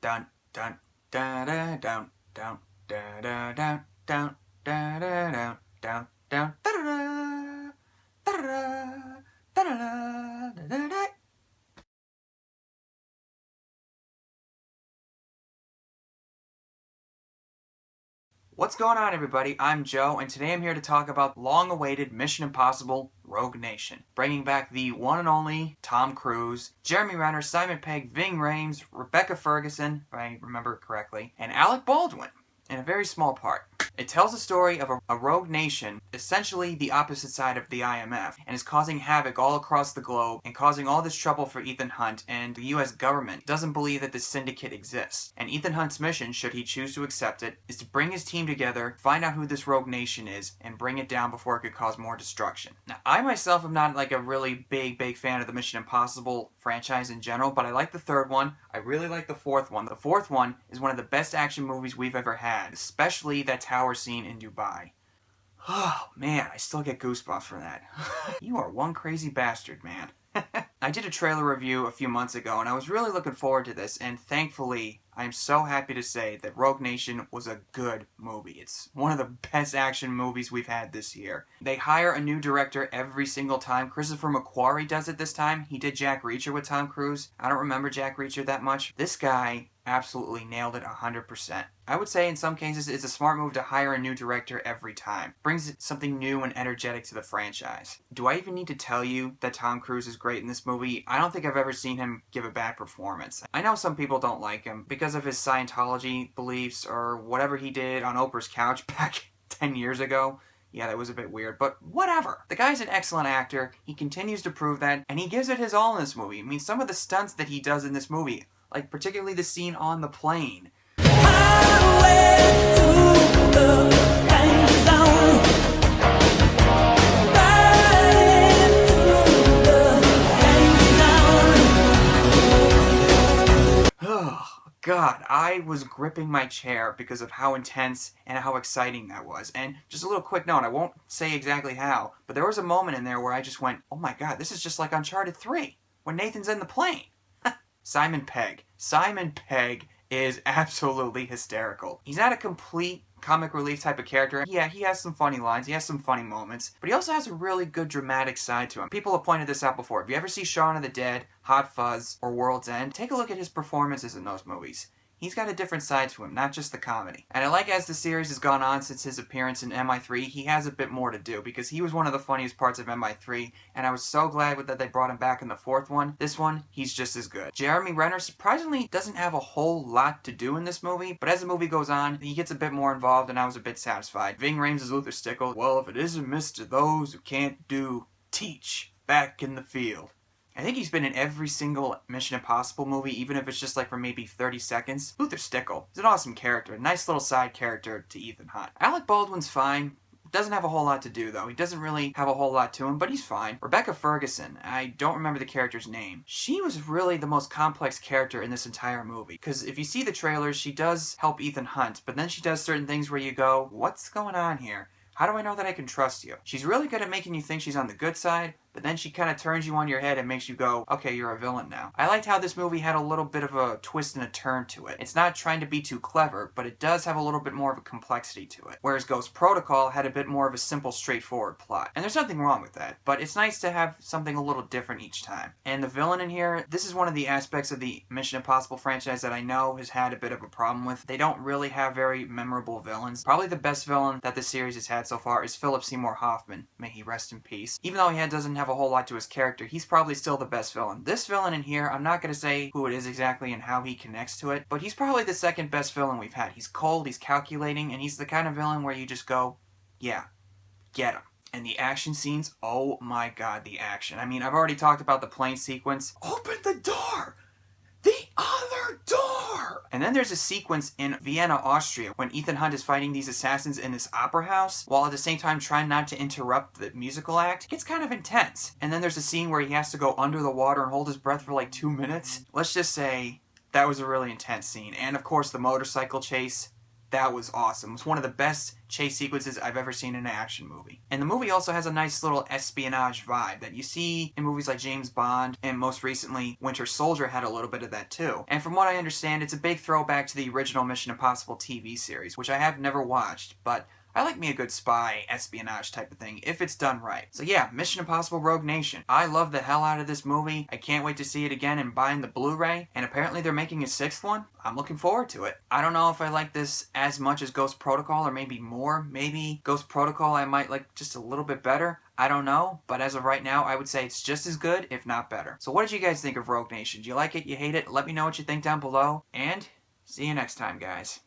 down, down, down, down, down, down, down, down, down, down, down, down, down, down, down. What's going on, everybody? I'm Joe, and today I'm here to talk about long-awaited Mission Impossible Rogue Nation, bringing back the one and only Tom Cruise, Jeremy Renner, Simon Pegg, Ving Rhames, Rebecca Ferguson, if I remember correctly, and Alec Baldwin, in a very small part. It tells the story of a rogue nation, essentially the opposite side of the IMF, and is causing havoc all across the globe and causing all this trouble for Ethan Hunt, and the US government doesn't believe that this syndicate exists. And Ethan Hunt's mission, should he choose to accept it, is to bring his team together, find out who this rogue nation is, and bring it down before it could cause more destruction. Now, I myself am not like a really big fan of the Mission Impossible franchise in general, but I like the third one. I really like the fourth one. The fourth one is one of the best action movies we've ever had, especially that tower scene in Dubai. Oh man, I still get goosebumps from that. You are one crazy bastard, man. I did a trailer review a few months ago, and I was really looking forward to this, and thankfully, I am so happy to say that Rogue Nation was a good movie. It's one of the best action movies we've had this year. They hire a new director every single time. Christopher McQuarrie does it this time. He did Jack Reacher with Tom Cruise. I don't remember Jack Reacher that much. This guy absolutely nailed it 100%. I would say in some cases it's a smart move to hire a new director every time. Brings something new and energetic to the franchise. Do I even need to tell you that Tom Cruise is great in this movie? I don't think I've ever seen him give a bad performance. I know some people don't like him because of his Scientology beliefs or whatever he did on Oprah's couch back 10 years ago. Yeah, that was a bit weird, but whatever. The guy's an excellent actor. He continues to prove that, and he gives it his all in this movie. I mean, some of the stunts that he does in this movie, like particularly the scene on the plane. God, I was gripping my chair because of how intense and how exciting that was. And just a little quick note, I won't say exactly how, but there was a moment in there where I just went, oh my God, this is just like Uncharted 3, when Nathan's in the plane. Simon Pegg. Simon Pegg is absolutely hysterical. He's not a complete comic relief type of character. Yeah, he has some funny lines, he has some funny moments, but he also has a really good dramatic side to him. People have pointed this out before. If you ever see Shaun of the Dead, Hot Fuzz, or World's End, take a look at his performances in those movies. He's got a different side to him, not just the comedy. And I like as the series has gone on since his appearance in MI3, he has a bit more to do, because he was one of the funniest parts of MI3, and I was so glad that they brought him back in the fourth one. This one, he's just as good. Jeremy Renner surprisingly doesn't have a whole lot to do in this movie, but as the movie goes on, he gets a bit more involved, and I was a bit satisfied. Ving Rhames is Luther Stickle. Well, if it isn't Mr. Those Who Can't Do, teach back in the field. I think he's been in every single Mission Impossible movie, even if it's just like for maybe 30 seconds. Luther Stickle is an awesome character, a nice little side character to Ethan Hunt. Alec Baldwin's fine. Doesn't have a whole lot to do, though. He doesn't really have a whole lot to him, but he's fine. Rebecca Ferguson, I don't remember the character's name. She was really the most complex character in this entire movie, because if you see the trailers, she does help Ethan Hunt, but then she does certain things where you go, what's going on here? How do I know that I can trust you? She's really good at making you think she's on the good side, but then she kind of turns you on your head and makes you go, okay, you're a villain now. I liked how this movie had a little bit of a twist and a turn to it. It's not trying to be too clever, but it does have a little bit more of a complexity to it. Whereas Ghost Protocol had a bit more of a simple, straightforward plot. And there's nothing wrong with that, but it's nice to have something a little different each time. And the villain in here, this is one of the aspects of the Mission Impossible franchise that I know has had a bit of a problem with. They don't really have very memorable villains. Probably the best villain that the series has had so far is Philip Seymour Hoffman. May he rest in peace. Even though he doesn't have a whole lot to his character, he's probably still the best villain. This villain in here, I'm not going to say who it is exactly and how he connects to it, but he's probably the second best villain we've had. He's cold, he's calculating, and he's the kind of villain where you just go, yeah, get him. And the action scenes, oh my God, the action. I mean, I've already talked about the plane sequence. Open the door! The other door! And then there's a sequence in Vienna, Austria, when Ethan Hunt is fighting these assassins in this opera house, while at the same time trying not to interrupt the musical act. It gets kind of intense. And then there's a scene where he has to go under the water and hold his breath for like 2 minutes. Let's just say that was a really intense scene. And of course, the motorcycle chase. that was awesome. It was one of the best chase sequences I've ever seen in an action movie. And the movie also has a nice little espionage vibe that you see in movies like James Bond, and most recently Winter Soldier had a little bit of that too. And from what I understand, it's a big throwback to the original Mission Impossible TV series, which I have never watched, but I like me a good spy, espionage type of thing, if it's done right. So yeah, Mission Impossible Rogue Nation. I love the hell out of this movie. I can't wait to see it again and buying the Blu-ray. And apparently they're making a 6th one. I'm looking forward to it. I don't know if I like this as much as Ghost Protocol, or maybe more. Maybe Ghost Protocol I might like just a little bit better. I don't know, but as of right now, I would say it's just as good, if not better. So what did you guys think of Rogue Nation? Do you like it? You hate it? Let me know what you think down below. And see you next time, guys.